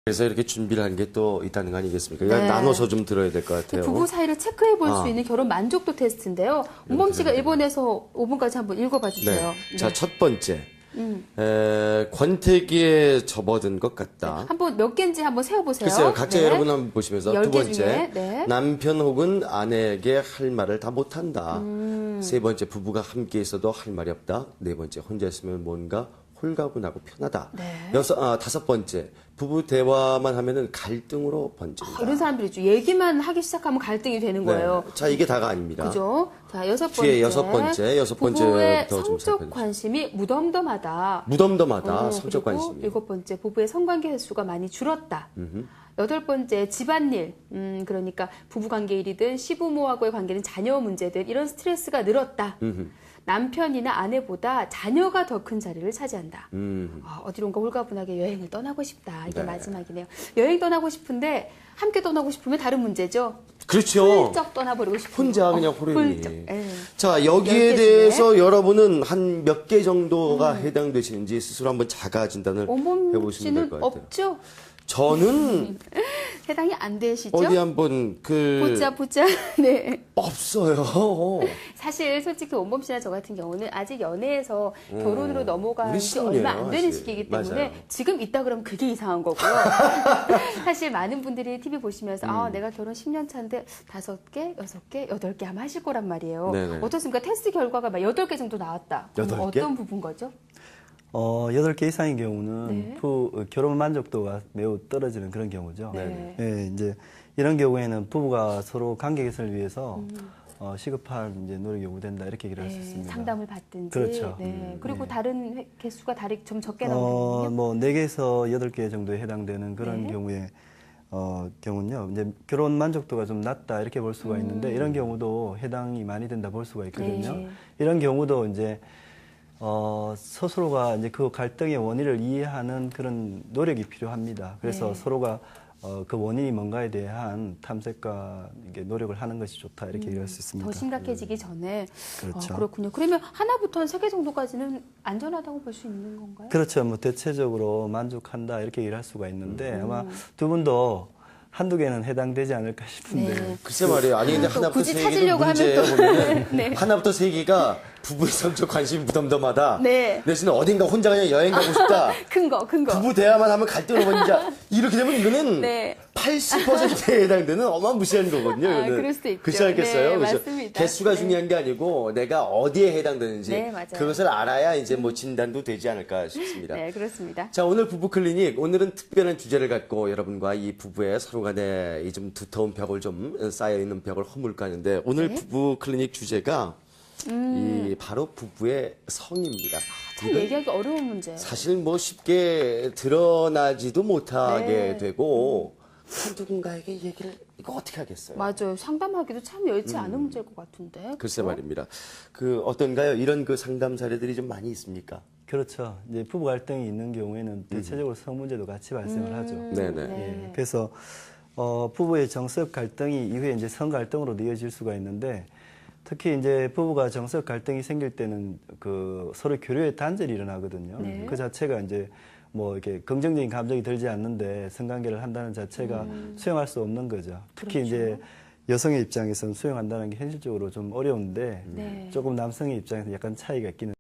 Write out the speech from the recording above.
그래서 이렇게 준비를 한 게 또 있다는 거 아니겠습니까? 그러니까 네. 나눠서 좀 들어야 될 것 같아요. 부부 사이를 체크해 볼 수 있는 결혼 만족도 테스트인데요. 운범 씨가 1번에서 5번까지 한번 읽어봐 주세요. 네. 자, 첫 번째. 권태기에 접어든 것 같다. 한번 몇 개인지 한번 세어보세요. 글쎄요, 각자 네. 여러분 한번 보시면서 두 10개 번째, 중에, 네. 남편 혹은 아내에게 할 말을 다 못한다. 세 번째, 부부가 함께 있어도 할 말이 없다. 네 번째, 혼자 있으면 뭔가 홀가분하고 편하다. 네. 다섯 번째, 부부 대화만 하면은 갈등으로 번진다. 이런 사람들이 있죠. 얘기만 하기 시작하면 갈등이 되는 거예요. 네. 자, 이게 다가 아닙니다. 그죠? 자, 여섯 번째. 뒤에 여섯 번째부터 부부의 좀 성적 살펴보죠. 관심이 무덤덤하다. 무덤덤하다. 성적 그리고 관심이. 일곱 번째, 부부의 성관계 횟수가 많이 줄었다. 여덟 번째, 집안일. 그러니까 부부관계 일이든 시부모하고의 관계는 자녀 문제든 이런 스트레스가 늘었다. 남편이나 아내보다 자녀가 더 큰 자리를 차지한다. 어디론가 홀가분하게 여행을 떠나고 싶다. 이게 네. 마지막이네요. 여행 떠나고 싶은데 함께 떠나고 싶으면 다른 문제죠. 그렇죠. 훌쩍 떠나버리고 싶은 혼자 거. 그냥 호련히. 훌쩍. 예. 자, 10개 여기에 중에. 대해서 여러분은 한 몇 개 정도가 해당되시는지 스스로 한번 자가 진단을 오범 해보시면 될 씨는 것 같아요. 없죠? 저는 해당이 안 되시죠? 어디 한번 보자. 네. 없어요. 사실 솔직히 원범 씨나 저 같은 경우는 아직 연애에서 결혼으로 넘어간 우리 지 신이에요, 얼마 안 되는 사실. 시기이기 때문에 맞아요. 지금 있다 그러면 그게 이상한 거고요. 사실 많은 분들이 TV 보시면서 내가 결혼 10년 차인데 5개, 6개, 8개 아마 하실 거란 말이에요. 네네. 어떻습니까? 테스트 결과가 막 8개 정도 나왔다. 그럼 8 개? 어떤 부분 거죠? 8개 이상인 경우는 네. 결혼 만족도가 매우 떨어지는 그런 경우죠. 네. 예, 이제 이런 경우에는 부부가 서로 관계 개선을 위해서 시급한 이제 노력이 요구된다 이렇게 얘기를 할 수 있습니다. 상담을 받든지. 그렇죠. 네. 그리고 네. 다른 개수가 좀 적게 나오는군요. 뭐 4개에서 8개 정도에 해당되는 그런 네. 경우에 경우는요. 이제 결혼 만족도가 좀 낮다 이렇게 볼 수가 있는데 이런 경우도 해당이 많이 된다 볼 수가 있거든요. 네. 이런 경우도 이제 스스로가 이제 그 갈등의 원인을 이해하는 그런 노력이 필요합니다. 그래서 네. 서로가 그 원인이 뭔가에 대한 탐색과 이게 노력을 하는 것이 좋다 이렇게 얘기할 수 있습니다. 더 심각해지기 전에. 그렇죠. 그렇군요. 그러면 하나부터 한 3개 정도까지는 안전하다고 볼 수 있는 건가요? 그렇죠. 뭐 대체적으로 만족한다 이렇게 얘기를 할 수가 있는데 아마 두 분도 한두 개는 해당되지 않을까 싶은데. 네. 글쎄 말이에요. 아니 근데 또 하나부터 굳이 세 개도 찾으려고 하면 문제예요. 또. 보면은 네. 하나부터 세 개가 부부의 성적 관심이 무덤덤하다. 네. 내지는 어딘가 혼자 그냥 여행 가고 싶다. 큰 거. 부부 대화만 하면 갈등으로 번지자. 이렇게 되면 이거는 네. 80%에 해당되는 어마무시한 거거든요. 아, 이거는. 그럴 수도 있죠. 그렇지 않겠어요? 네, 그래서 맞습니다. 개수가 네. 중요한 게 아니고 내가 어디에 해당되는지 네, 맞아요. 그것을 알아야 이제 뭐 진단도 되지 않을까 싶습니다. 네, 그렇습니다. 자, 오늘 부부 클리닉. 오늘은 특별한 주제를 갖고 여러분과 이 부부의 서로 간에 이 좀 두터운 벽을 좀 쌓여있는 벽을 허물까 하는데 오늘 네. 부부 클리닉 주제가 이 바로 부부의 성입니다. 참 이건 얘기하기 어려운 문제예요. 사실 뭐 쉽게 드러나지도 못하게 네. 되고 누군가에게 얘기를 이거 어떻게 하겠어요? 맞아요. 상담하기도 참 여의치 않은 문제일 것 같은데. 글쎄 그죠? 말입니다. 어떤가요? 이런 상담 사례들이 좀 많이 있습니까? 그렇죠. 이제 부부 갈등이 있는 경우에는 대체적으로 성 문제도 같이 발생을 하죠. 네네. 예, 그래서 부부의 정서적 갈등이 이후에 이제 성 갈등으로 이어질 수가 있는데 특히 이제 부부가 정서적 갈등이 생길 때는 그 서로 교류의 단절이 일어나거든요. 네. 그 자체가 이제 뭐 이렇게 긍정적인 감정이 들지 않는데 성관계를 한다는 자체가 수용할 수 없는 거죠. 특히 그렇죠. 이제 여성의 입장에서는 수용한다는 게 현실적으로 좀 어려운데 네. 조금 남성의 입장에서 약간 차이가 있기는